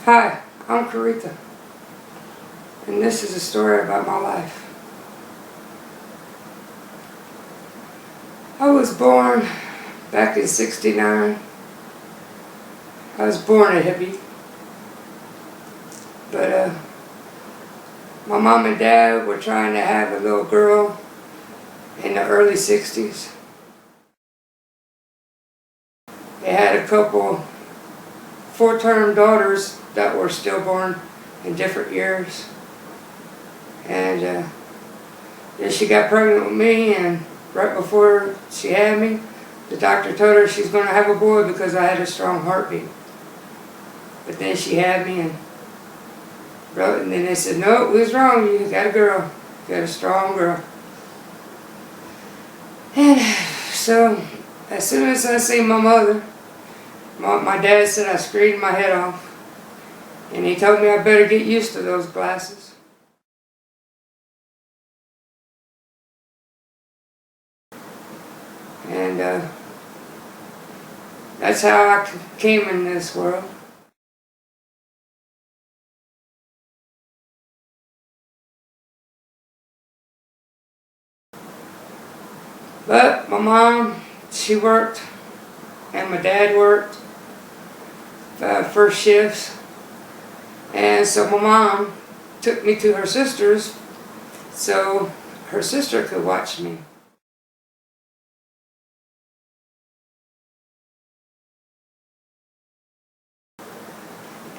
Hi, I'm Coretha, and this is a story about my life. I was born back in '69. I was born a hippie, but my mom and dad were trying to have a little girl in the early '60s. They had a couple full-term daughters that were stillborn in different years. And then she got pregnant with me, and right before she had me, the doctor told her she's going to have a boy because I had a strong heartbeat. But then she had me, and then they said, no, we was wrong, you got a girl. You got a strong girl. And so, as soon as I seen my mother, my dad said I screamed my head off. And he told me I better get used to those glasses. And that's how I came in this world. But my mom, she worked, and my dad worked first shifts. And so my mom took me to her sister's so her sister could watch me.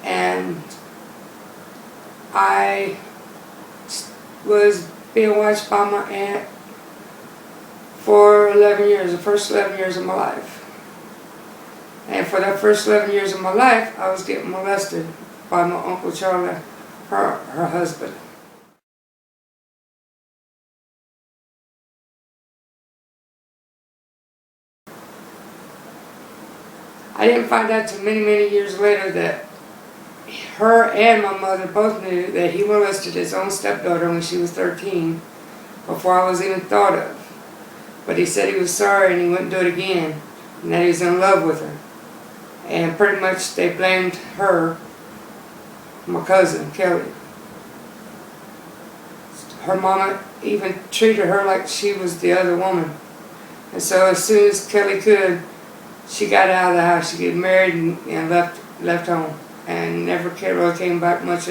And I was being watched by my aunt for 11 years, the first 11 years of my life. And for that first 11 years of my life, I was getting molested by my Uncle Charlie, her husband. I didn't find out till many, many years later that her and my mother both knew that he molested his own stepdaughter when she was 13, before I was even thought of. But he said he was sorry and he wouldn't do it again, and that he was in love with her. And pretty much they blamed her, my cousin, Kelly. Her mama even treated her like she was the other woman. And so as soon as Kelly could, she got out of the house. She got married and left home. And never really came back much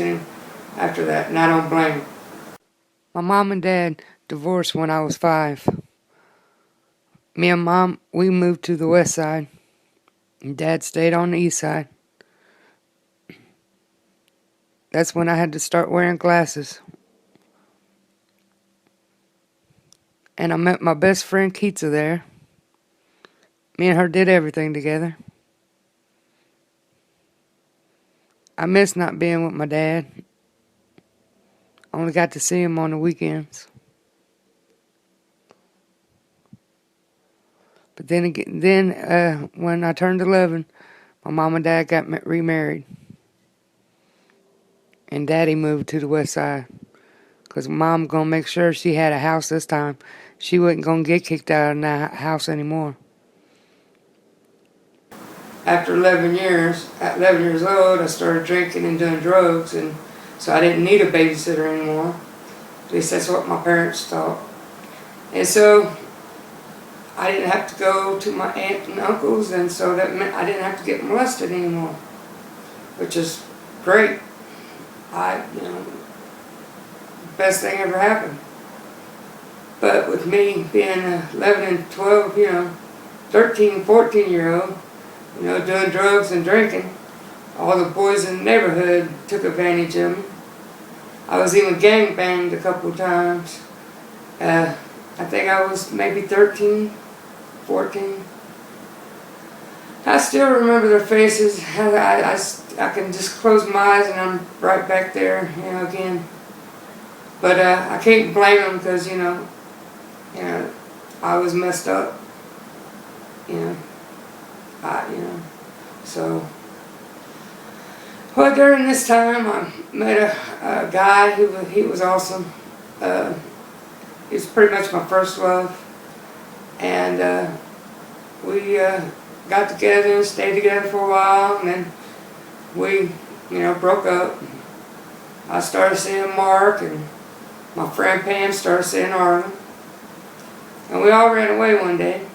after that. And I don't blame her. My mom and dad divorced when I was 5. Me and Mom, we moved to the west side. And Dad stayed on the east side. That's when I had to start wearing glasses. And I met my best friend Keitsa there. Me and her did everything together. I miss not being with my dad. Only got to see him on the weekends. But then when I turned 11, my mom and dad got remarried. And Daddy moved to the west side. Because Mom going to make sure she had a house this time. She wasn't going to get kicked out of that house anymore. After 11 years, at 11 years old, I started drinking and doing drugs. And so I didn't need a babysitter anymore. At least that's what my parents thought. And so I didn't have to go to my aunt and uncles, and so that meant I didn't have to get molested anymore, which is great. Best thing ever happened. But with me being 11 and 12, 13, 14-year-old, doing drugs and drinking, all the boys in the neighborhood took advantage of me. I was even gang banged a couple of times. I think I was maybe 13, 14. I still remember their faces. I can just close my eyes and I'm right back there, again. But I can't blame them because, I was messed up. So. Well, during this time, I met a guy. He was awesome. He was pretty much my first love. And we got together and stayed together for a while, and then we broke up. I started seeing Mark, and my friend Pam started seeing Arlen. And we all ran away one day.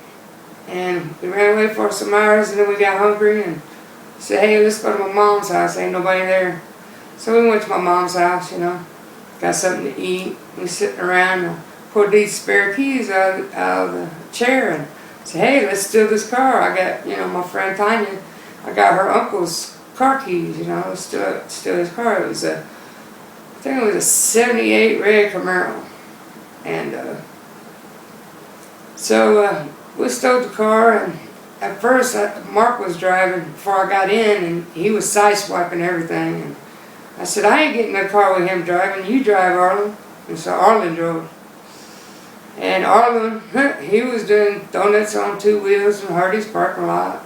And we ran away for some hours, and then we got hungry and said, hey, let's go to my mom's house. Ain't nobody there. So we went to my mom's house, got something to eat. We sitting around and pulled these spare keys out of the chair and said, hey, let's steal this car. I got, my friend Tanya, I got her uncle's car keys, let's steal his car. It was I think it was a 78 red Camaro. And so we stole the car, and at first Mark was driving before I got in, and he was sideswiping everything. And I said, I ain't getting in the car with him driving. You drive, Arlen. And so Arlen drove. And Arlen, he was doing donuts on 2 wheels in Hardy's parking lot.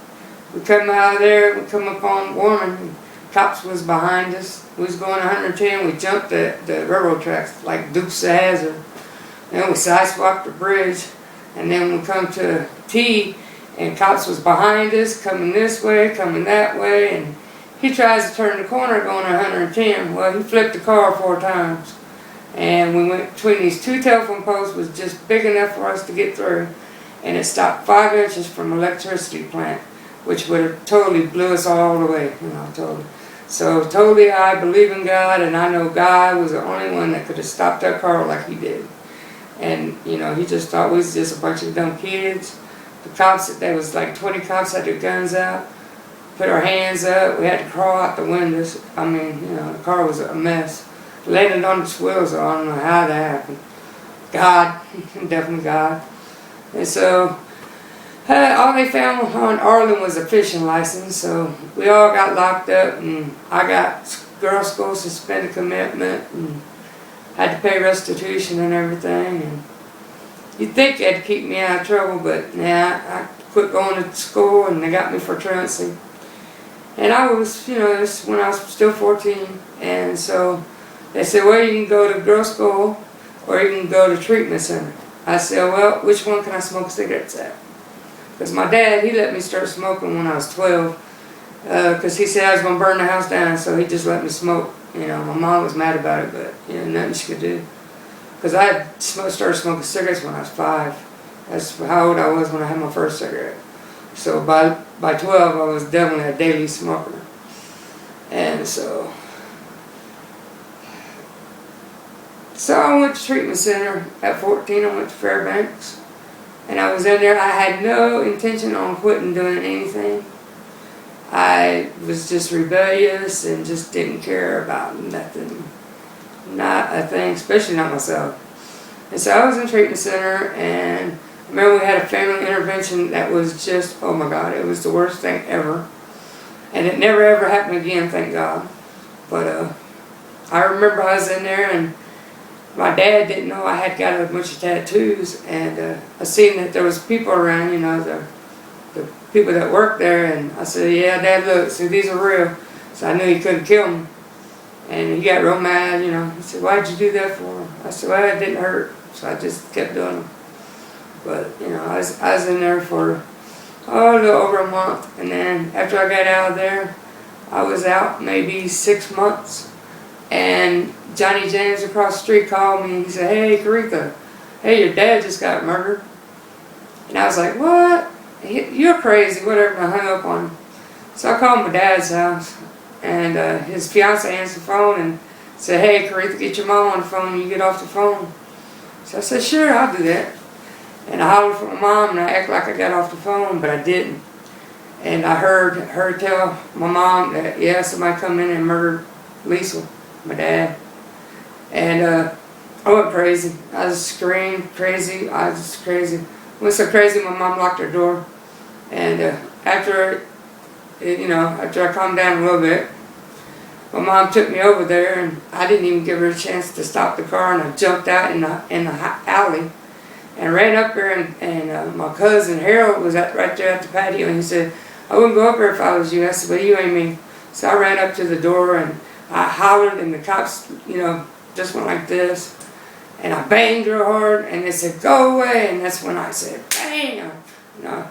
We come out of there, we come up on Warman, and cops was behind us. We was going 110, we jumped the railroad tracks like Dukes of Hazzard. Then we sideswiped the bridge, and then we come to T, and cops was behind us, coming this way, coming that way, and he tries to turn the corner going 110. Well, he flipped the car 4 times. And we went between these 2 telephone posts, was just big enough for us to get through. And it stopped 5 inches from an electricity plant, which would have totally blew us all the way, totally. So totally I believe in God, and I know God was the only one that could have stopped that car like he did. And, he just thought we was just a bunch of dumb kids. The cops, there was like 20 cops had their guns out, put our hands up. We had to crawl out the windows. The car was a mess. Landed on its wheels, I don't know how that happened. God, definitely God. And so, all they found on Arlen was a fishing license, so we all got locked up, and I got girls' school suspended commitment, and had to pay restitution and everything. And you'd think they'd keep me out of trouble, but nah, I quit going to school, and they got me for truancy. And I was, this when I was still 14, and so they said, well, you can go to girls' school or you can go to treatment center. I said, well, which one can I smoke cigarettes at? Because my dad, he let me start smoking when I was 12 because he said I was going to burn the house down, so he just let me smoke. My mom was mad about it, but nothing she could do. Because I started smoking cigarettes when I was 5. That's how old I was when I had my first cigarette. So by 12, I was definitely a daily smoker. And so I went to treatment center at 14. I went to Fairbanks, and I was in there. I had no intention on quitting doing anything. I was just rebellious and just didn't care about nothing, not a thing, especially not myself. And so I was in treatment center, and I remember we had a family intervention that was just, oh my God, it was the worst thing ever. And it never ever happened again, thank God. But I remember I was in there, and my dad didn't know I had got a bunch of tattoos, and I seen that there was people around, the people that worked there, and I said, yeah, Dad, look, see, these are real. So I knew he couldn't kill me. And he got real mad, He said, why'd you do that for? I said, well, it didn't hurt. So I just kept doing them. But, I was in there for, a little over a month. And then after I got out of there, I was out maybe 6 months. And Johnny James across the street called me, and he said, hey, Coretha, hey, your dad just got murdered. And I was like, what? You're crazy, whatever, and I hung up on him. So I called my dad's house, and his fiance answered the phone and said, hey, Coretha, get your mom on the phone and you get off the phone. So I said, sure, I'll do that. And I hollered for my mom, and I acted like I got off the phone, but I didn't. And I heard her tell my mom that, yeah, somebody come in and murdered Liesl, my dad. And I went crazy. I was screaming crazy. I was crazy. I went so crazy, my mom locked her door. And after I calmed down a little bit, my mom took me over there, and I didn't even give her a chance to stop the car, and I jumped out in the alley and ran up there, and my cousin Harold was right there at the patio, and he said, I wouldn't go up there if I was you. I said, well, you ain't me. So I ran up to the door, and I hollered, and the cops, just went like this. And I banged real hard, and they said, go away. And that's when I said, bam. And I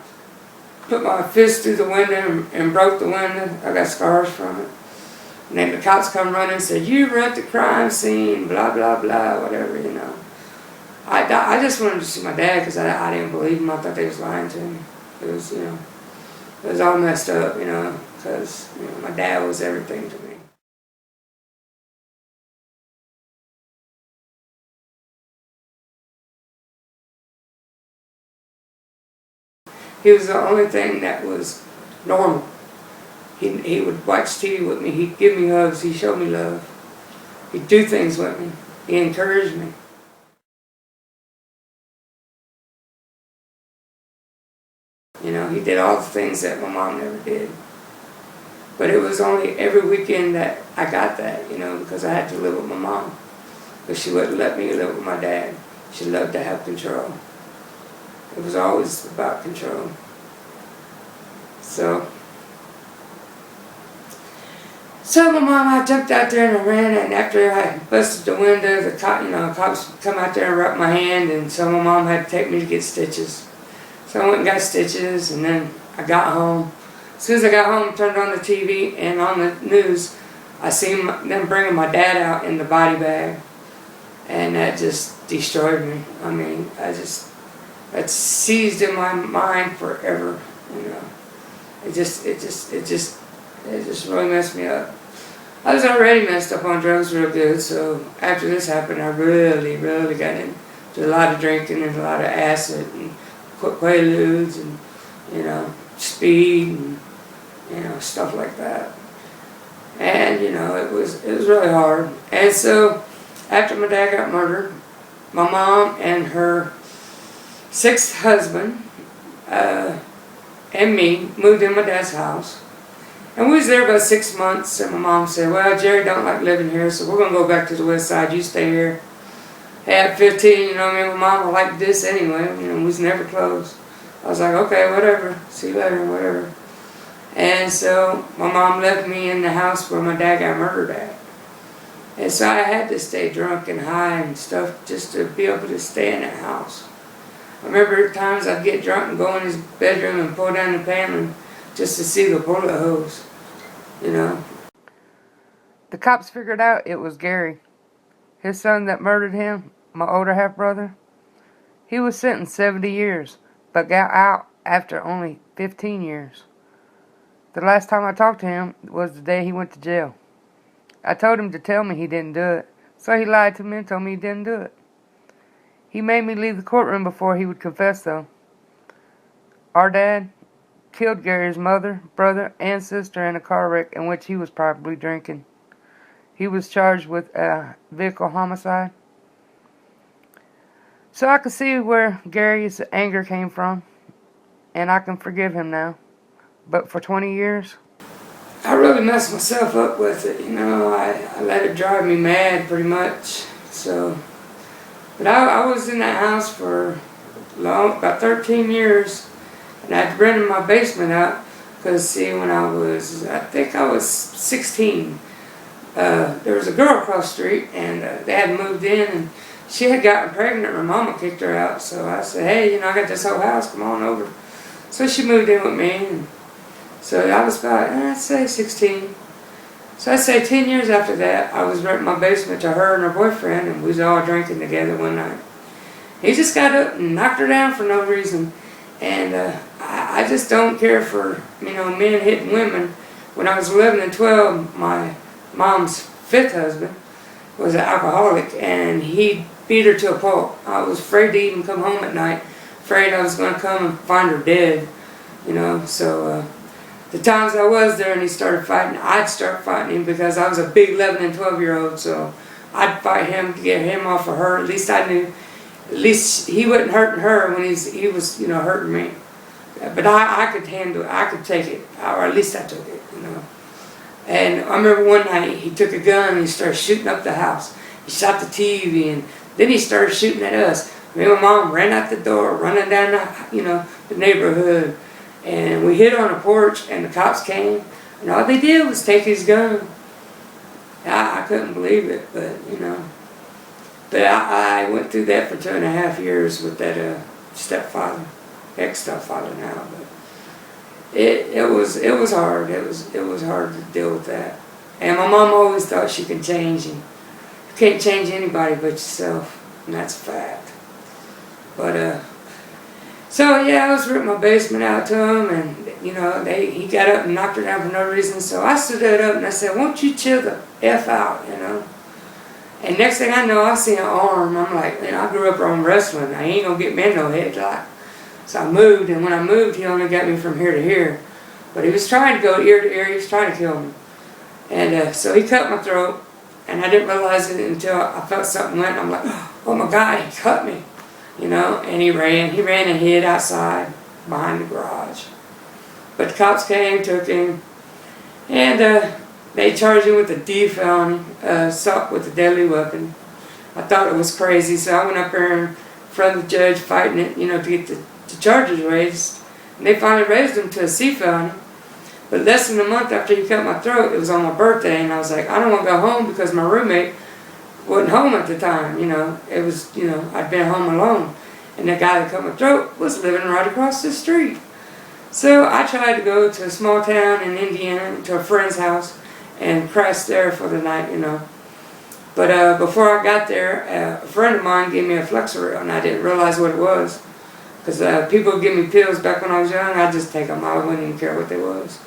put my fist through the window and broke the window. I got scars from it. And then the cops come running and said, "You were at the crime scene, blah, blah, blah," whatever, you know. I just wanted to see my dad because I didn't believe him. I thought they was lying to me. It was, you know, it was all messed up, you know, because, you know, my dad was everything to me. He was the only thing that was normal. He would watch TV with me. He'd give me hugs. He showed me love. He'd do things with me. He encouraged me. You know, he did all the things that my mom never did. But it was only every weekend that I got that, you know, because I had to live with my mom. But she wouldn't let me live with my dad. She loved to have control. It was always about control. So my mom, I jumped out there and I ran, and after I busted the window, the cops come out there and wrapped my hand, and so my mom had to take me to get stitches. So I went and got stitches, and then I got home. As soon as I got home, turned on the TV, and on the news, I seen them bringing my dad out in the body bag, and that just destroyed me. I mean, that seized in my mind forever. You know, it just really messed me up. I was already messed up on drugs real good, so after this happened, I really got into a lot of drinking and a lot of acid and Quaaludes and, you know, speed and, you know, stuff like that. And, you know, it was really hard. And so after my dad got murdered, my mom and her sixth husband and me moved in my dad's house. And we was there about 6 months, and my mom said, "Well, Jerry don't like living here, so we're going to go back to the west side. You stay here." At 15, you know, me and my mom liked this anyway. You know, we was never close. I was like, "Okay, whatever. See you later, whatever." And so my mom left me in the house where my dad got murdered at. And so I had to stay drunk and high and stuff just to be able to stay in that house. I remember at times I'd get drunk and go in his bedroom and pull down the paneling just to see the bullet holes, you know. The cops figured out it was Gary, his son that murdered him, my older half-brother. He was sentenced 70 years, but got out after only 15 years. The last time I talked to him was the day he went to jail. I told him to tell me he didn't do it, so he lied to me and told me he didn't do it. He made me leave the courtroom before he would confess, though. Our dad killed Gary's mother, brother, and sister in a car wreck in which he was probably drinking. He was charged with a vehicle homicide. So I could see where Gary's anger came from, and I can forgive him now. But for 20 years, I really messed myself up with it, you know. I let it drive me mad pretty much. So, but I was in that house for about 13 years. And I'd rented my basement out because, see, when I think I was 16, there was a girl across the street, and they had moved in, and she had gotten pregnant. Her mama kicked her out, so I said, "Hey, you know, I got this whole house, come on over." So she moved in with me, and so I was about, I'd say 16. So I'd say 10 years after that, I was renting my basement to her and her boyfriend, and we was all drinking together one night. He just got up and knocked her down for no reason. And I just don't care for, you know, men hitting women. When I was 11 and 12, my mom's fifth husband was an alcoholic, and he beat her to a pulp. I was afraid to even come home at night, afraid I was going to come and find her dead, you know. So the times I was there and he started fighting, I'd start fighting him because I was a big 11 and 12-year-old, so I'd fight him to get him off of her. At least I knew. At least he wasn't hurting her when he was, you know, hurting me. But I could handle it. I could take it. Or at least I took it, you know. And I remember one night he took a gun and he started shooting up the house. He shot the TV, and then he started shooting at us. Me and my mom ran out the door, running down the neighborhood. And we hid on a porch, and the cops came. And all they did was take his gun. I couldn't believe it, but, you know. But I went through that for 2.5 years with that stepfather, ex-stepfather now. But it was hard. It was hard to deal with that. And my mom always thought she could change you. You can't change anybody but yourself, and that's a fact. But so yeah, I was ripping my basement out to him, and you know, he got up and knocked her down for no reason. So I stood up and I said, "Won't you chill the F out," you know? And next thing I know, I see an arm. I'm like, man, I grew up on wrestling. I ain't gonna get me in no headlock. So I moved, and when I moved, he only got me from here to here. But he was trying to go ear to ear. He was trying to kill me. And so he cut my throat, and I didn't realize it until I felt something went. I'm like, oh my God, he cut me. You know, and he ran and hid outside behind the garage. But the cops came, took him, and they charged him with a D felony, assault with a deadly weapon. I thought it was crazy, so I went up there in front of the judge fighting it, you know, to get the charges raised. And they finally raised him to a C felony. But less than a month after he cut my throat, it was on my birthday, and I was like, I don't want to go home because my roommate wasn't home at the time, you know. It was, you know, I'd been home alone. And the guy that cut my throat was living right across the street. So I tried to go to a small town in Indiana, to a friend's house, and crash there for the night, you know. But before I got there, a friend of mine gave me a Flexeril, and I didn't realize what it was. Because people would give me pills back when I was young, I'd just take them. I wouldn't even care what they was.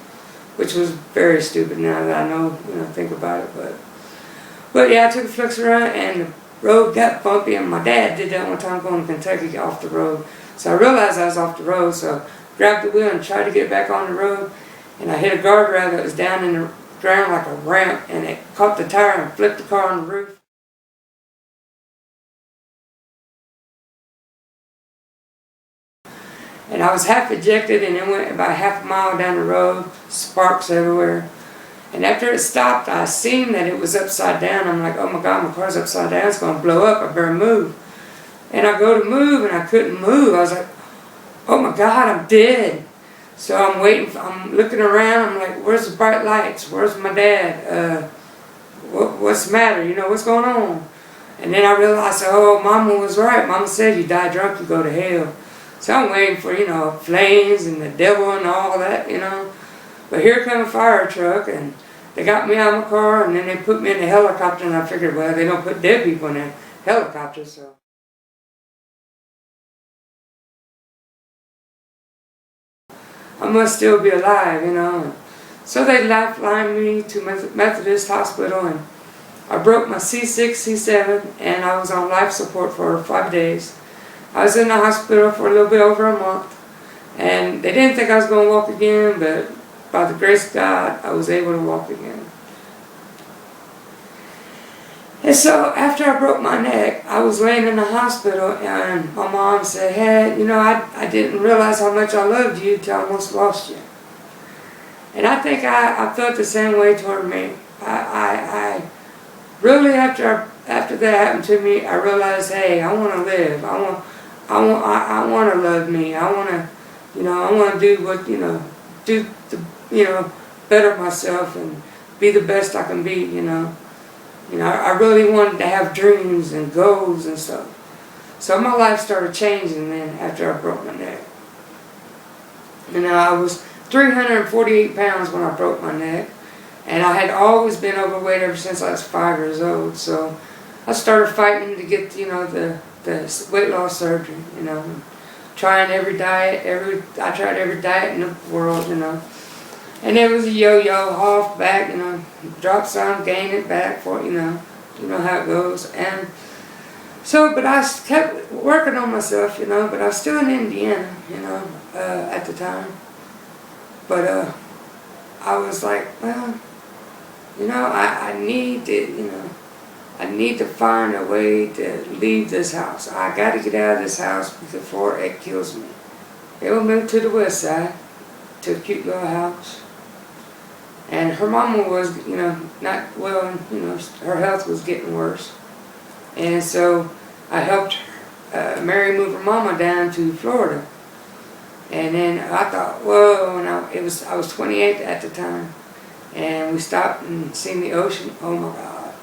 Which was very stupid now that I know, you know, think about it. But yeah, I took a Flexeril, and the road got bumpy, and my dad did that one time going to Kentucky off the road. So I realized I was off the road, so I grabbed the wheel and tried to get back on the road, and I hit a guardrail that was down in the ground like a ramp, and it caught the tire and flipped the car on the roof. And I was half ejected, and it went about half a mile down the road, sparks everywhere. And after it stopped, I seen that it was upside down. I'm like, oh my God, my car's upside down, it's going to blow up, I better move. And I go to move, and I couldn't move. I was like, oh my God, I'm dead. So I'm waiting, I'm looking around, I'm like, where's the bright lights? Where's my dad? What's the matter? You know, what's going on? And then I realized, oh, Mama was right. Mama said you die drunk, you go to hell. So I'm waiting for, you know, flames and the devil and all that, you know. But here come a fire truck, and they got me out of my car, and then they put me in a helicopter, and I figured, well, they don't put dead people in a helicopter, so. I must still be alive, you know. So they lifelined me to Methodist Hospital, and I broke my C6, C7, and I was on life support for 5 days. I was in the hospital for a little bit over a month, and they didn't think I was going to walk again, but by the grace of God, I was able to walk again. And so after I broke my neck, I was laying in the hospital, and my mom said, hey, you know, I didn't realize how much I loved you till I almost lost you. And I think I felt the same way toward me. I really, after that happened to me, I realized, hey, I want to live. I want to love me. I want to, you know, I want to do what, you know, better myself and be the best I can be, you know. You know, I really wanted to have dreams and goals and stuff. So my life started changing then after I broke my neck. You know, I was 348 pounds when I broke my neck. And I had always been overweight ever since I was 5 years old. So I started fighting to get, you know, the weight loss surgery, you know. Trying every diet, I tried every diet in the world, you know. And it was a yo-yo, off, back, you know, drop some, gain it back for, you know how it goes. And so, but I kept working on myself, you know, but I was still in Indiana, you know, at the time. But I was like, well, you know, I need to, you know, I need to find a way to leave this house. I got to get out of this house before it kills me. They will move to the west side, to a cute little house. And her mama was, you know, not well, and, you know, her health was getting worse. And so I helped Mary move her mama down to Florida. And then I thought, whoa, and I was 28 at the time. And we stopped and seen the ocean. Oh my God.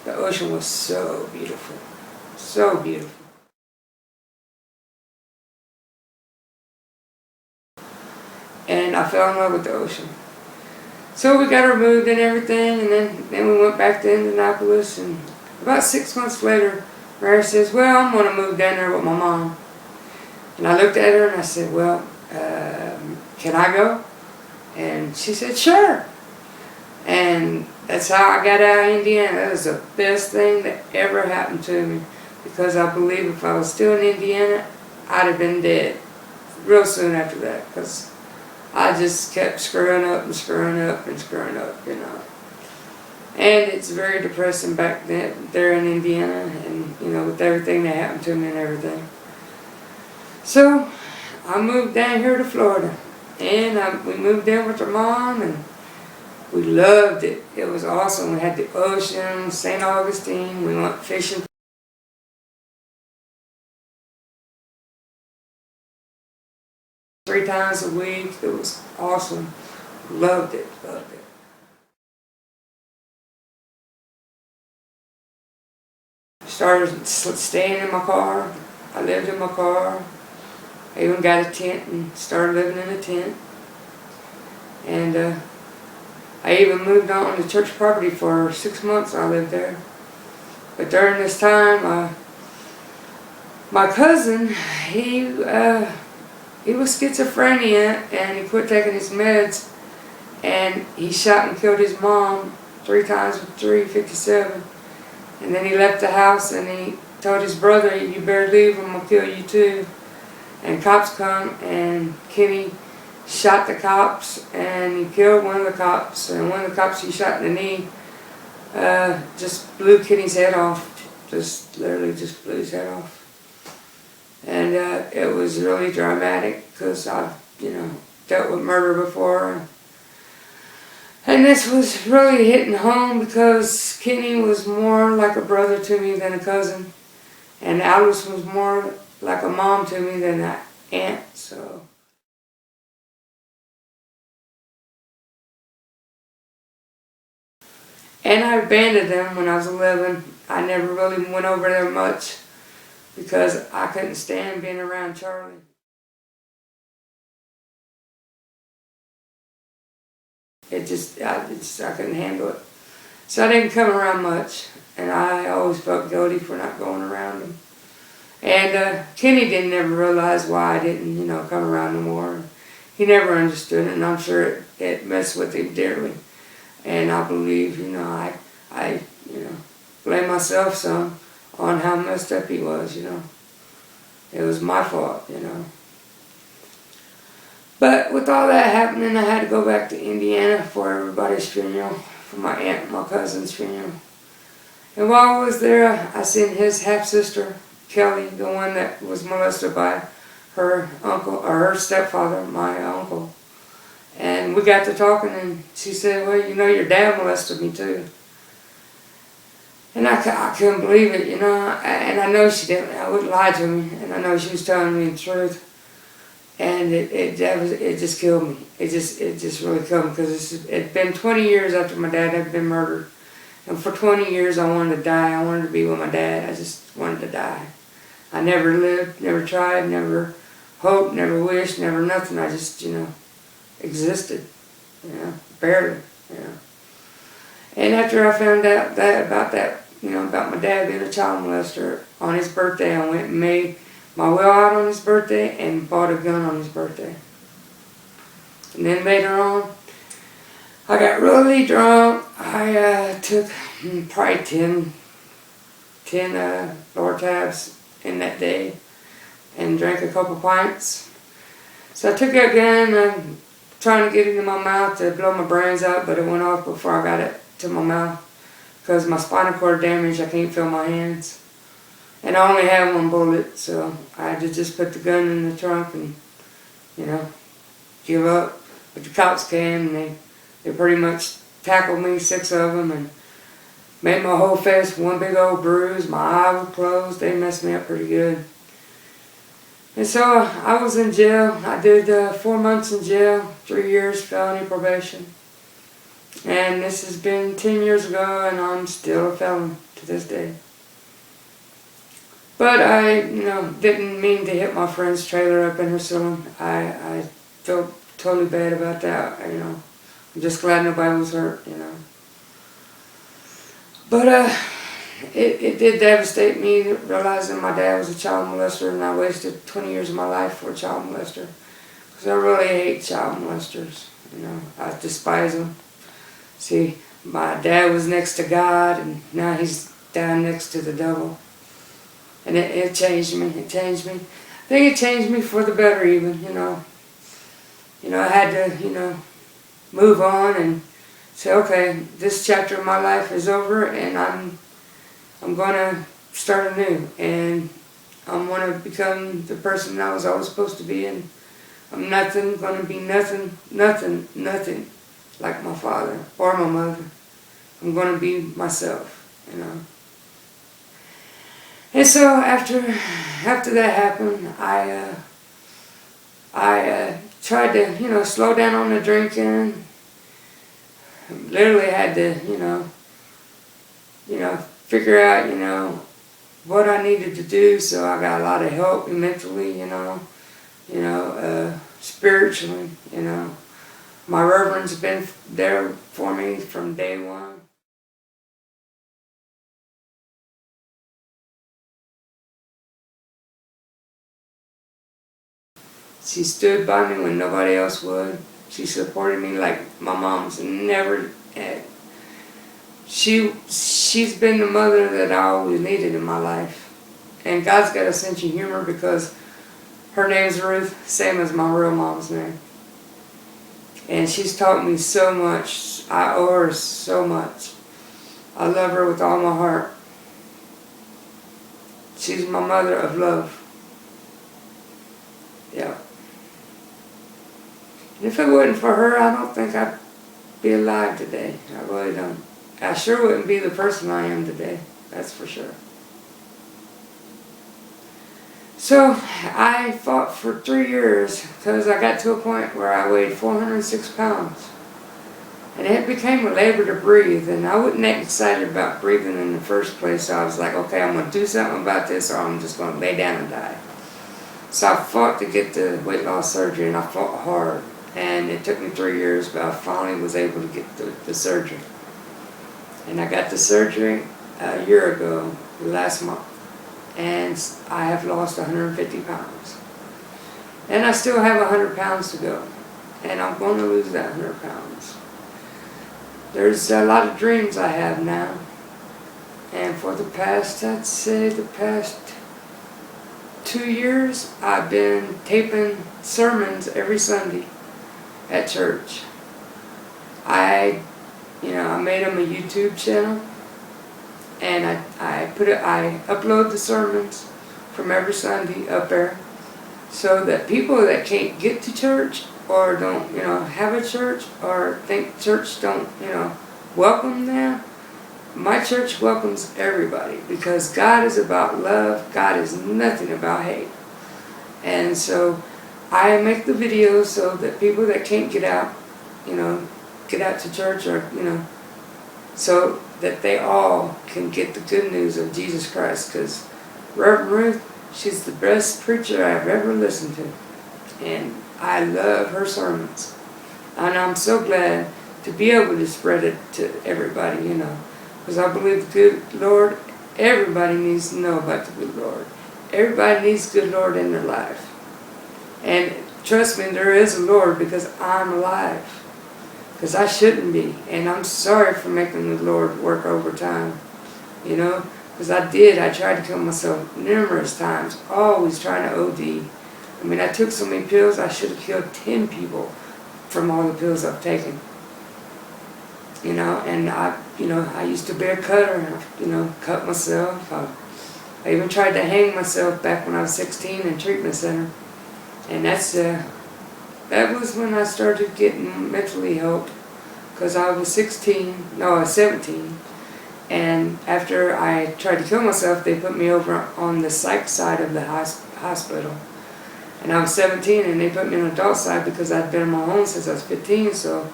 The ocean was so beautiful. So beautiful. And I fell in love with the ocean. So we got her moved and everything, and then we went back to Indianapolis, and about 6 months later, Mary says, well, I'm going to move down there with my mom. And I looked at her and I said, well, can I go? And she said, sure. And that's how I got out of Indiana. That was the best thing that ever happened to me, because I believe if I was still in Indiana, I'd have been dead real soon after that, because I just kept screwing up and screwing up and screwing up, you know. And it's very depressing back there in Indiana, and, you know, with everything that happened to me and everything. So I moved down here to Florida, and we moved in with her mom, and we loved it. It was awesome. We had the ocean, St. Augustine. We went fishing 3 times a week. It was awesome. Loved it, loved it. Started staying in my car. I lived in my car. I even got a tent and started living in a tent. And I even moved on to church property for 6 months. I lived there. But during this time, my cousin, he was schizophrenia, and he quit taking his meds, and he shot and killed his mom 3 times with .357. And then he left the house, and he told his brother, you better leave, I'm gonna kill you too. And cops come, and Kenny shot the cops, and he killed one of the cops, and one of the cops he shot in the knee just blew Kenny's head off. Just literally just blew his head off. And it was really dramatic, because I've, you know, dealt with murder before. And this was really hitting home, because Kenny was more like a brother to me than a cousin. And Alice was more like a mom to me than an aunt, so. And I abandoned them when I was 11. I never really went over there much, because I couldn't stand being around Charlie. I couldn't handle it. So I didn't come around much, and I always felt guilty for not going around him. And Kenny didn't ever realize why I didn't, you know, come around no more. He never understood it, and I'm sure it messed with him dearly. And I believe, you know, I blame myself some on how messed up he was, you know. It was my fault, you know. But with all that happening, I had to go back to Indiana for everybody's funeral, for my aunt and my cousin's funeral. And while I was there, I seen his half-sister, Kelly, the one that was molested by her uncle, or her stepfather, my uncle. And we got to talking, and she said, well, you know, your dad molested me too. And I couldn't believe it, you know, and I know she didn't. I wouldn't lie to me, and I know she was telling me the truth. And it just killed me. It just really killed me, because it'd been 20 years after my dad had been murdered. And for 20 years I wanted to die. I wanted to be with my dad. I just wanted to die. I never lived, never tried, never hoped, never wished, never nothing. I just, you know, existed, you know, barely, you know. And after I found out about that, you know, about my dad being a child molester, on his birthday I went and made my will out on his birthday and bought a gun on his birthday. And then later on, I got really drunk. I took probably 10 lower tabs in that day and drank a couple pints. So I took that gun, trying to get it in my mouth to blow my brains out, but it went off before I got it to my mouth, because my spinal cord damage, I can't feel my hands. And I only had 1 bullet, so I had to just put the gun in the trunk and, you know, give up. But the cops came, and they pretty much tackled me, 6 of them, and made my whole face 1 big old bruise. My eye was closed. They messed me up pretty good. And so I was in jail. I did 4 months in jail, 3 years felony probation. And this has been 10 years ago, and I'm still a felon to this day. But I, you know, didn't mean to hit my friend's trailer up in her ceiling. I felt totally bad about that, you know. I'm just glad nobody was hurt, you know. But it did devastate me realizing my dad was a child molester, and I wasted 20 years of my life for a child molester. Because I really hate child molesters, you know. I despise them. See, my dad was next to God, and now he's down next to the devil. And it changed me. It changed me. I think it changed me for the better even, you know. You know, I had to, you know, move on and say, okay, this chapter of my life is over, and I'm going to start anew. And I'm going to become the person I was always supposed to be, and I'm going to be nothing like my father or my mother. I'm going to be myself, you know. And so after that happened, I tried to, you know, slow down on the drinking. Literally had to, you know, figure out, you know, what I needed to do. So I got a lot of help mentally, you know, spiritually, you know. My reverend's been there for me from day one. She stood by me when nobody else would. She supported me like my mom's never had. She's been the mother that I always needed in my life. And God's got a sense of humor because her name's Ruth, same as my real mom's name. And she's taught me so much. I owe her so much. I love her with all my heart. She's my mother of love. Yeah. And if it wasn't for her, I don't think I'd be alive today. I really don't. I sure wouldn't be the person I am today. That's for sure. So I fought for 3 years because I got to a point where I weighed 406 pounds. And it became a labor to breathe, and I wasn't that excited about breathing in the first place, so I was like, okay, I'm going to do something about this or I'm just going to lay down and die. So I fought to get the weight loss surgery, and I fought hard. And it took me 3 years, but I finally was able to get the surgery. And I got the surgery a year ago, last month. And I have lost 150 pounds. And I still have 100 pounds to go. And I'm going to lose that 100 pounds. There's a lot of dreams I have now. And for the past, I'd say the past 2 years, I've been taping sermons every Sunday at church. I made them a YouTube channel, and I upload the sermons from every Sunday up there, so that people that can't get to church or don't, have a church or think church don't, welcome them. My church welcomes everybody because God is about love. God is nothing about hate. And so I make the videos so that people that can't get out, get out to church or, so that they all can get the good news of Jesus Christ. Because Reverend Ruth, she's the best preacher I've ever listened to. And I love her sermons. And I'm so glad to be able to spread it to everybody, Because I believe the good Lord, everybody needs to know about the good Lord. Everybody needs the good Lord in their life. And trust me, there is a Lord because I'm alive. Because I shouldn't be. And I'm sorry for making the Lord work overtime. Because I tried to kill myself numerous times. Always trying to OD. I mean, I took so many pills, I should have killed 10 people from all the pills I've taken. And I used to be a cutter, and cut myself. I even tried to hang myself back when I was 16 in treatment center. And that was when I started getting mentally help, because I was 17. And after I tried to kill myself, they put me over on the psych side of the hospital. And I was 17, and they put me on the adult side because I'd been on my own since I was 15, so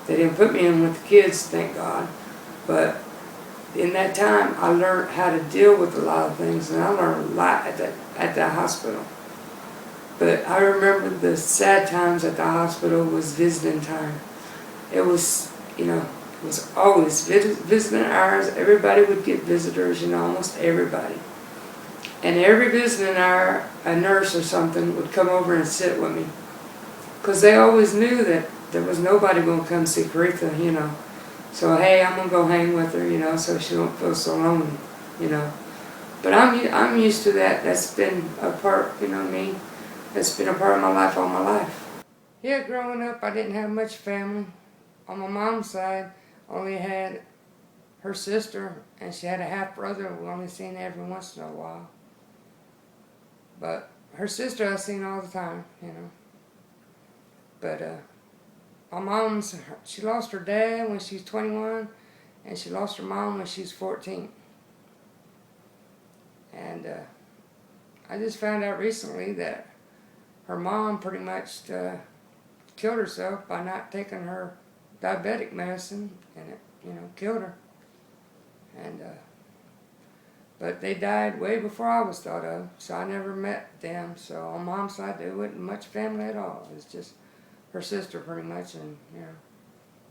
they didn't put me in with the kids, thank God. But in that time, I learned how to deal with a lot of things, and I learned a lot at that hospital. But I remember the sad times at the hospital was visiting time. it was, you know, it was always visiting hours. Everybody would get visitors, you know, almost everybody. And every visiting hour, a nurse or something would come over and sit with me. Because they always knew that there was nobody going to come see Coretha, you know. So, hey, I'm going to go hang with her, you know, so she don't feel so lonely, you know. But I'm used to that. That's been a part, you know, me. That's been a part of my life all my life. Yeah, growing up, I didn't have much family. On my mom's side, only had her sister, and she had a half-brother we only seen every once in a while. But her sister I seen all the time, you know. But my mom's, she lost her dad when she was 21, and she lost her mom when she was 14. And I just found out recently that her mom pretty much killed herself by not taking her diabetic medicine, and it, you know, killed her. And but they died way before I was thought of, so I never met them. So on mom's side, there wasn't much family at all. It was just her sister pretty much, and you know,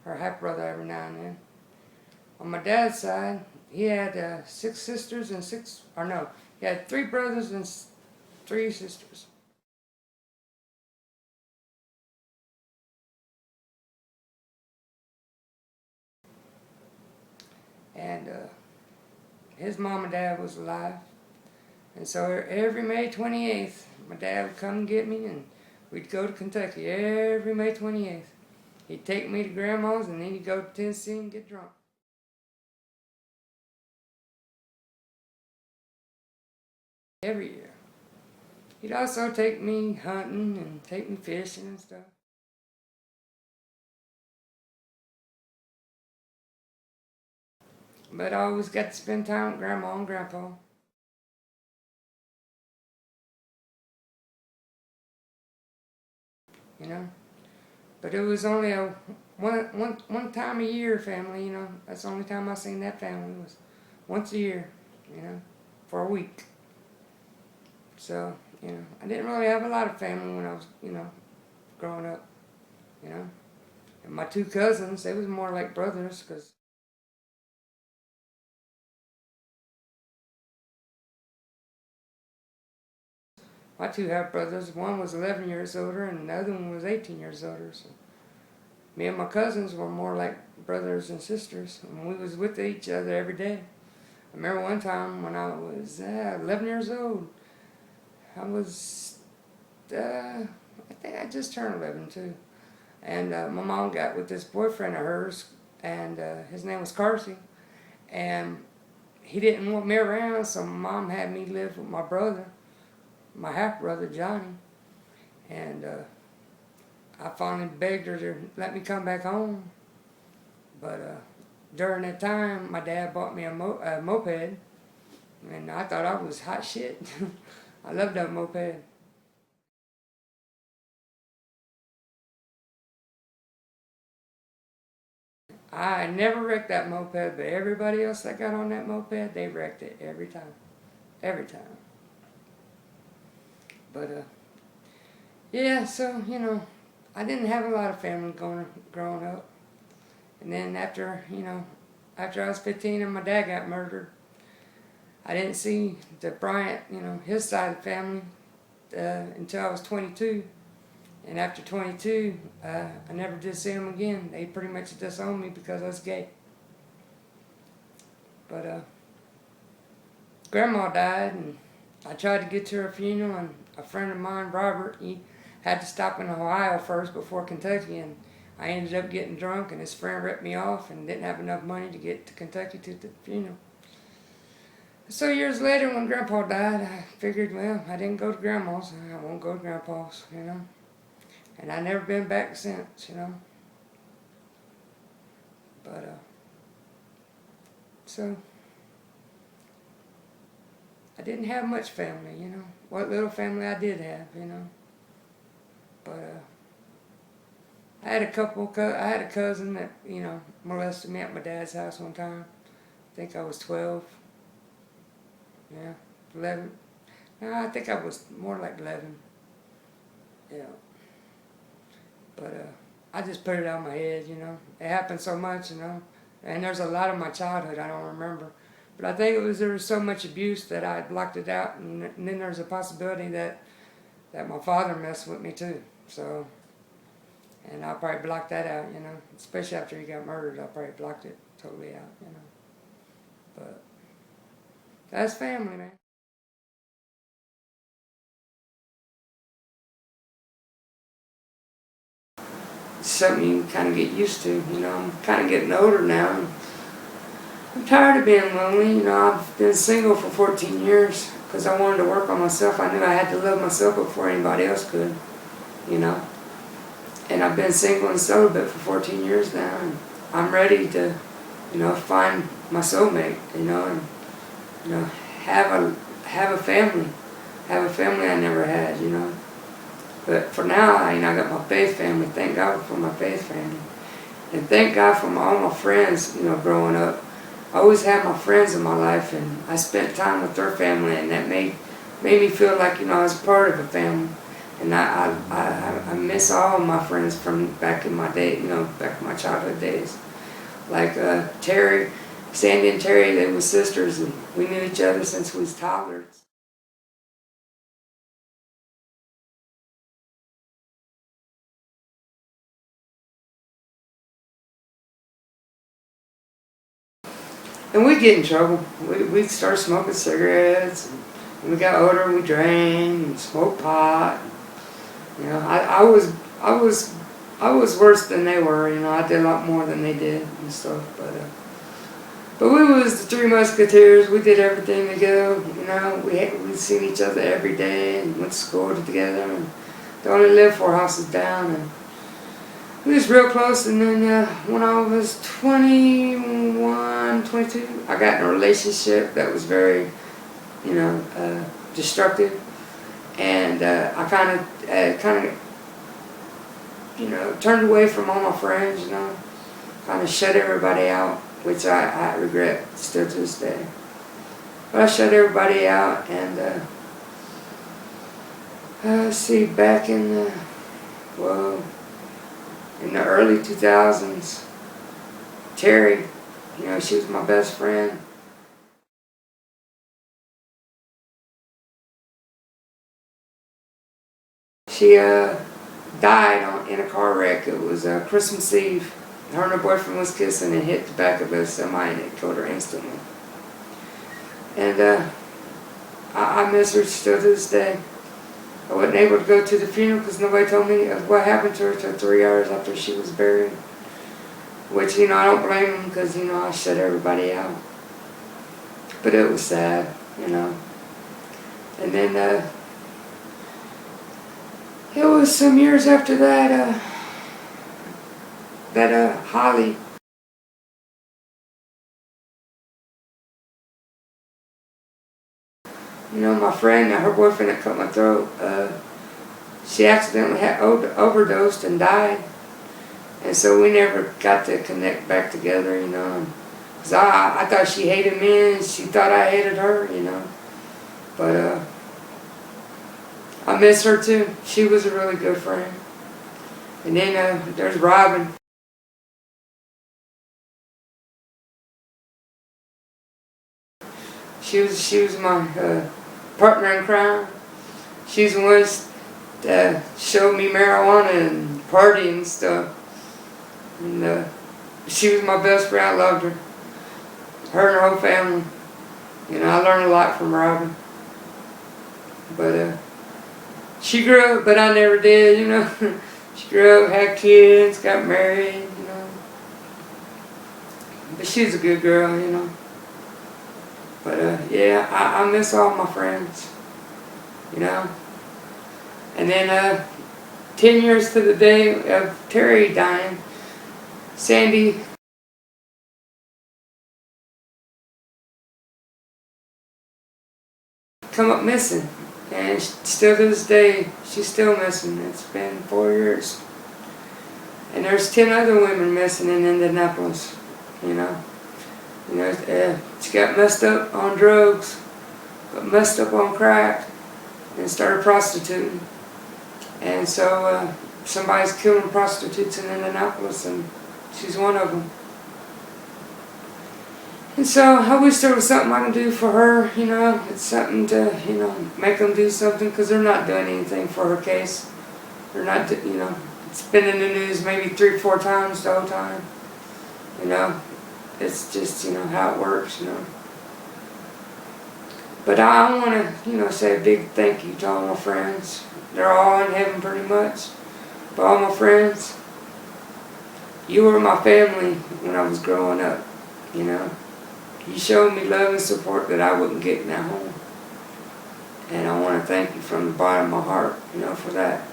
her half brother every now and then. On my dad's side, he had 6 sisters and he had 3 brothers and 3 sisters. And his mom and dad was alive. And so every May 28th, my dad would come and get me, and we'd go to Kentucky every May 28th. He'd take me to Grandma's, and then he'd go to Tennessee and get drunk. Every year. He'd also take me hunting and take me fishing and stuff. But I always got to spend time with Grandma and Grandpa. You know? But it was only a one time a year family, you know. That's the only time I seen that family was once a year, you know, for a week. So, you know, I didn't really have a lot of family when I was, you know, growing up, you know. And my 2 cousins, they was more like brothers, because my 2 half-brothers, one was 11 years older and the other one was 18 years older. So me and my cousins were more like brothers and sisters, and we was with each other every day. I remember one time when I was 11 years old, I was, I think I just turned 11 too. And my mom got with this boyfriend of hers, and his name was Carsey. And he didn't want me around, so my mom had me live with my brother, my half-brother, Johnny. And I finally begged her to let me come back home. But during that time, my dad bought me a moped, and I thought I was hot shit. I loved that moped. I never wrecked that moped, but everybody else that got on that moped, they wrecked it every time. Every time. But, yeah, so, you know, I didn't have a lot of family growing up. And then after, you know, after I was 15 and my dad got murdered, I didn't see the Bryant, you know, his side of the family until I was 22. And after 22, I never did see them again. They pretty much disowned me because I was gay. But Grandma died, and I tried to get to her funeral, and a friend of mine, Robert, he had to stop in Ohio first before Kentucky, and I ended up getting drunk, and his friend ripped me off and didn't have enough money to get to Kentucky to the funeral. So years later, when Grandpa died, I figured, well, I didn't go to Grandma's, I won't go to Grandpa's, you know. And I've never been back since, you know. But, so, I didn't have much family, you know. What little family I did have, you know. But, I had a cousin that, you know, molested me at my dad's house one time. I think I was 12. Yeah, 11. No, I think I was more like 11. Yeah. But I just put it out of my head, It happened so much, And there's a lot of my childhood I don't remember. But I think there was so much abuse that I blocked it out. And then there's a possibility that my father messed with me too. So, and I probably blocked that out, Especially after he got murdered, I probably blocked it totally out, But that's family, man. It's something you kind of get used to, I'm kind of getting older now. I'm tired of being lonely, I've been single for 14 years because I wanted to work on myself. I knew I had to love myself before anybody else could, And I've been single and celibate for 14 years now, and I'm ready to, find my soulmate, and have a family I never had, But for now, I got my faith family. Thank God for my faith family, and thank God for all my friends, growing up. I always had my friends in my life, and I spent time with their family, and that made me feel like I was part of a family. And I miss all of my friends from back in my day, back in my childhood days. Like Terry, Sandy and Terry, they were sisters, and we knew each other since we was toddlers. And we'd get in trouble. We'd start smoking cigarettes. And we got older, we drank and smoked pot. I was worse than they were. I did a lot more than they did and stuff. But we was the Three Musketeers. We did everything together. We'd seen each other every day and went to school together. And they only lived 4 houses down. And we was real close. And then when I was 21, 22, I got in a relationship that was very, destructive. And I kind of, turned away from all my friends, kind of shut everybody out, which I regret still to this day. But I shut everybody out, and see, back in the early 2000s, Terry, she was my best friend. She died in a car wreck. It was Christmas Eve. Her and her boyfriend was kissing and hit the back of a semi, and it killed her instantly. And I miss her still to this day. I wasn't able to go to the funeral because nobody told me what happened to her until 3 hours after she was buried. Which, I don't blame them because, I shut everybody out. But it was sad, And then it was some years after that, Holly, my friend, her boyfriend that cut my throat, she accidentally had overdosed and died. And so we never got to connect back together, Because I thought she hated me and she thought I hated her, But I miss her too. She was a really good friend. And then there's Robin. She was my partner in crime. She's the one that showed me marijuana and partying and stuff. And she was my best friend. I loved her. Her and her whole family. I learned a lot from Robin. But she grew up, but I never did, She grew up, had kids, got married, But she's a good girl, But yeah, I miss all my friends, And then 10 years to the day of Terry dying, Sandy come up missing. And still to this day, she's still missing. It's been 4 years. And there's 10 other women missing in Indianapolis, She got messed up on drugs, got messed up on crack, and started prostituting. And so somebody's killing prostitutes in Indianapolis, and she's one of them. And so I wish there was something I can do for her, you know. It's something to, you know, make them do something, because they're not doing anything for her case. They're not, you know, it's been in the news maybe 3 or 4 times the whole time. You know, it's just, you know, how it works, you know. But I want to, you know, say a big thank you to all my friends. They're all in heaven pretty much. But all my friends, you were my family when I was growing up, you know. You showed me love and support that I wouldn't get in that home. And I want to thank you from the bottom of my heart, you know, for that.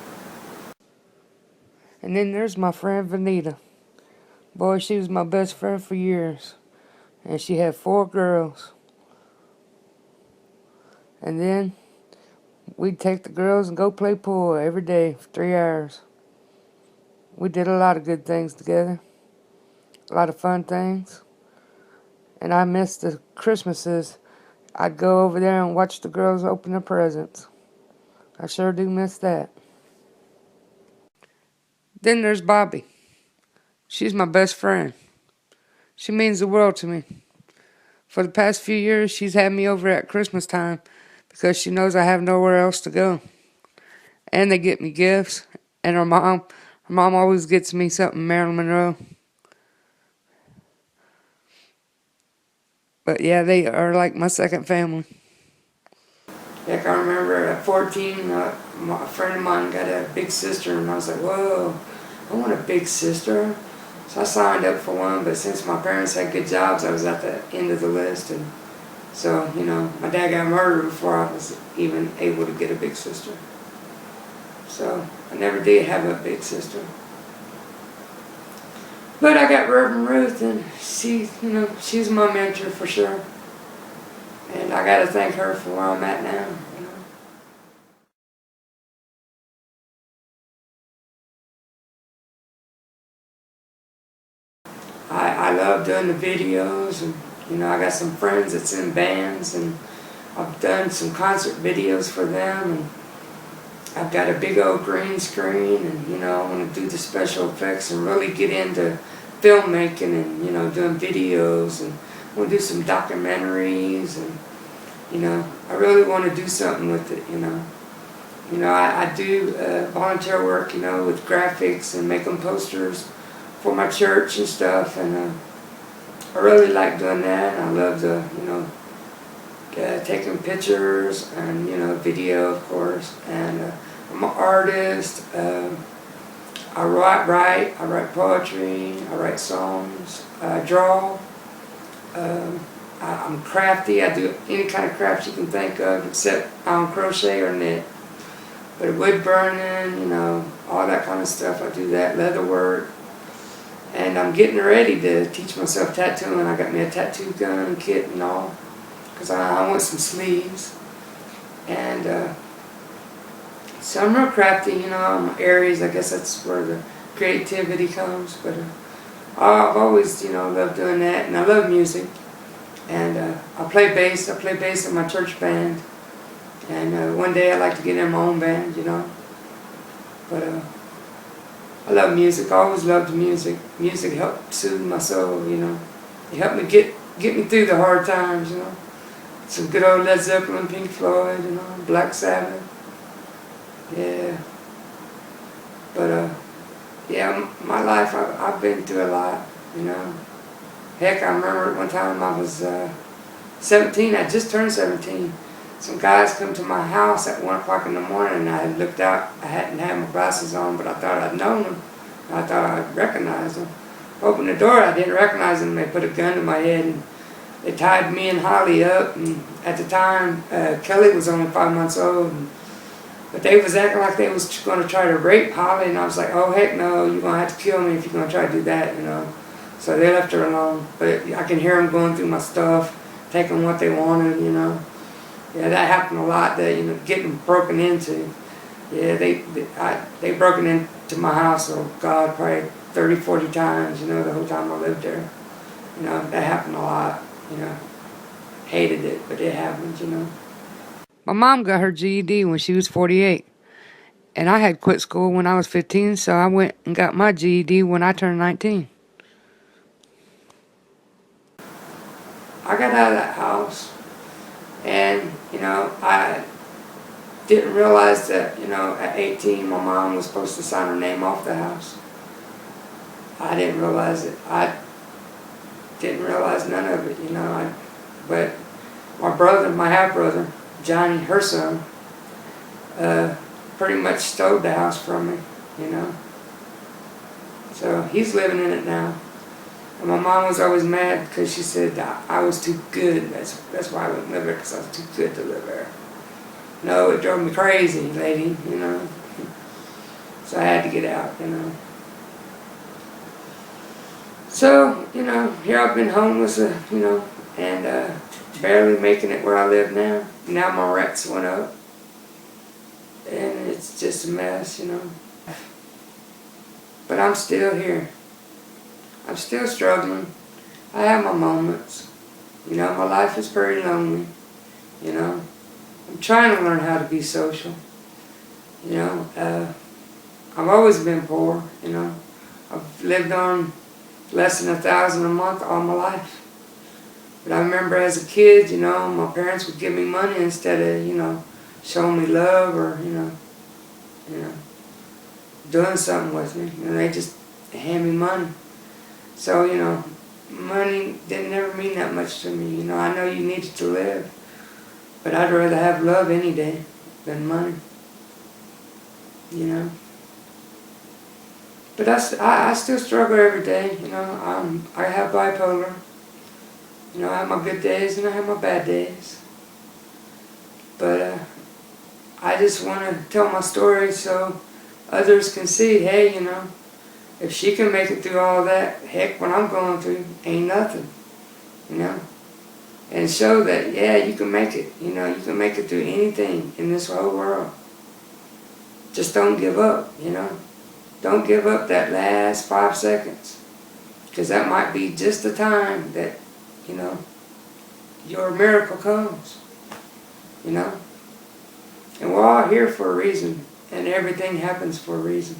And then there's my friend Vanita. Boy, she was my best friend for years. And she had 4 girls. And then we'd take the girls and go play pool every day for 3 hours. We did a lot of good things together. A lot of fun things. And I miss the Christmases. I'd go over there and watch the girls open their presents. I sure do miss that. Then there's Bobby. She's my best friend. She means the world to me. For the past few years, she's had me over at Christmas time because she knows I have nowhere else to go. And they get me gifts. And her mom always gets me something Marilyn Monroe. But yeah, they are like my second family. Heck, I remember at 14, a friend of mine got a big sister, and I was like, whoa, I want a big sister. So I signed up for one, but since my parents had good jobs, I was at the end of the list. And so, you know, my dad got murdered before I was even able to get a big sister. So I never did have a big sister. But I got Reverend Ruth, and she, you know, she's my mentor for sure. And I got to thank her for where I'm at now. You know. I love doing the videos, and you know, I got some friends that's in bands, and I've done some concert videos for them, and I've got a big old green screen, and you know, I want to do the special effects and really get into filmmaking and, you know, doing videos, and I want to do some documentaries, and you know, I really want to do something with it, you know. You know, I do volunteer work, you know, with graphics and making posters for my church and stuff, and I really like doing that. I love the, you know, taking pictures and, you know, video, of course. And I'm an artist. I write poetry. I write songs. I draw. I'm crafty. I do any kind of craft you can think of, except I don't crochet or knit. But wood burning, you know, all that kind of stuff, I do that. Leather work. And I'm getting ready to teach myself tattooing. I got me a tattoo gun and kit and all, because I want some sleeves. And so I'm real crafty, you know. I'm Aries. I guess that's where the creativity comes. But I've always, you know, loved doing that, and I love music. And I play bass. I play bass in my church band. And one day I'd like to get in my own band, you know. But I love music. I always loved music. Music helped soothe my soul, you know. It helped me get me through the hard times, you know. Some good old Led Zeppelin, Pink Floyd, you know, Black Sabbath. Yeah. But yeah, my life, I've been through a lot, you know. Heck, I remember one time I was 17. I just turned 17. Some guys come to my house at 1 o'clock in the morning, and I had looked out. I hadn't had my glasses on, but I thought I'd known them. I thought I'd recognize them. Opened the door, I didn't recognize them. They put a gun to my head, and they tied me and Holly up. And at the time, Kelly was only 5 months old. But they was acting like they was going to try to rape Holly, and I was like, oh, heck no, you're going to have to kill me if you're going to try to do that, you know. So they left her alone. But I can hear them going through my stuff, taking what they wanted, you know. Yeah, that happened a lot, that, you know, getting broken into. Yeah, they broken into my house, oh God, probably 30, 40 times, you know, the whole time I lived there. You know, that happened a lot, you know. Hated it, but it happened, you know. My mom got her GED when she was 48. And I had quit school when I was 15, so I went and got my GED when I turned 19. I got out of that house, and, I didn't realize that, at 18, my mom was supposed to sign her name off the house. I didn't realize it. I didn't realize none of it, but my brother, my half-brother, Johnny, her son, pretty much stole the house from me, So he's living in it now. And my mom was always mad because she said I was too good. That's why I wouldn't live there, because I was too good to live there. No, it drove me crazy, lady, So I had to get out, So, here I've been homeless, and barely making it where I live now. Now my rents went up. And it's just a mess, But I'm still here. I'm still struggling. I have my moments. My life is very lonely. I'm trying to learn how to be social. I've always been poor, I've lived on less than $1,000 a month all my life. But I remember as a kid, my parents would give me money instead of, showing me love or, doing something with me. They just hand me money. So, money didn't ever mean that much to me. I know you need it to live, but I'd rather have love any day than money. But I still struggle every day. I have bipolar. I have my good days and I have my bad days. But I just want to tell my story so others can see, hey, if she can make it through all that, heck, what I'm going through ain't nothing, And show that, yeah, you can make it, you can make it through anything in this whole world. Just don't give up, Don't give up that last 5 seconds. Because that might be just the time that, your miracle comes, And we're all here for a reason, and everything happens for a reason.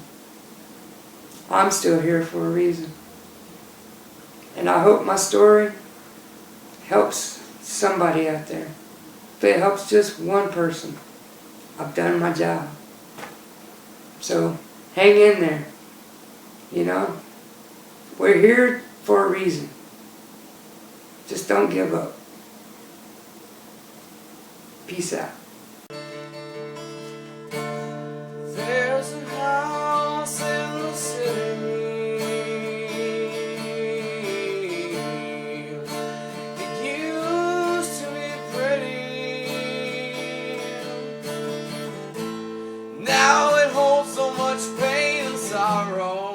I'm still here for a reason. And I hope my story helps somebody out there. If it helps just one person, I've done my job. So hang in there. We're here for a reason. Just don't give up. Peace out. There's a house in the city. It used to be pretty. Now it holds so much pain and sorrow.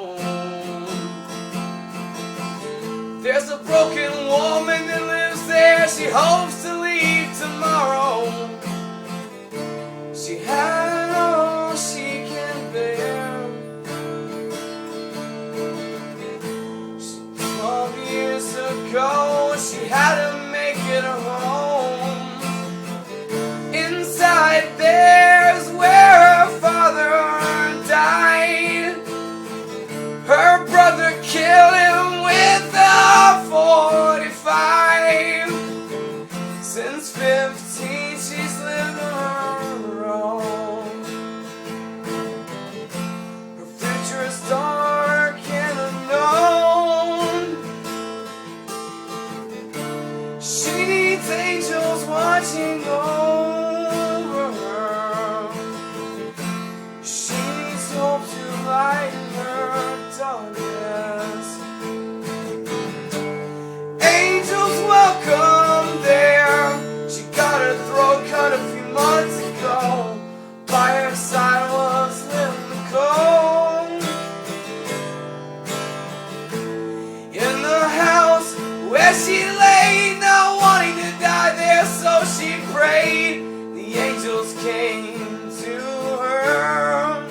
There's a broken woman that lives there. She hopes to leave tomorrow. She had all she can bear. 12 years ago, she had to make it home. Inside there's where her father died. Her brother killed him with a 45. Since 15, she's lived on her own. Her future is dark and unknown. She needs angels watching over her. She needs hope to lighten her darkness. Angels welcome there. She got her throat cut a few months ago. By her side was little Nicole. In the house where she lay, not wanting to die there, so she prayed. The angels came to her.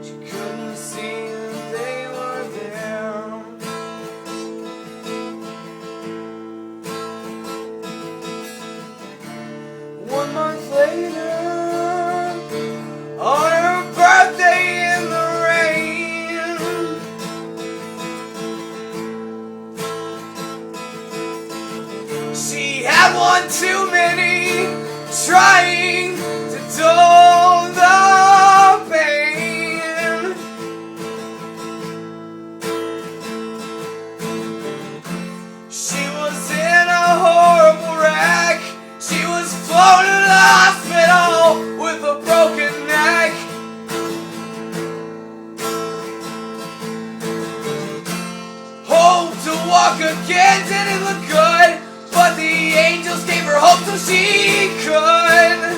She couldn't see that they were there. 1 month later, hope so she could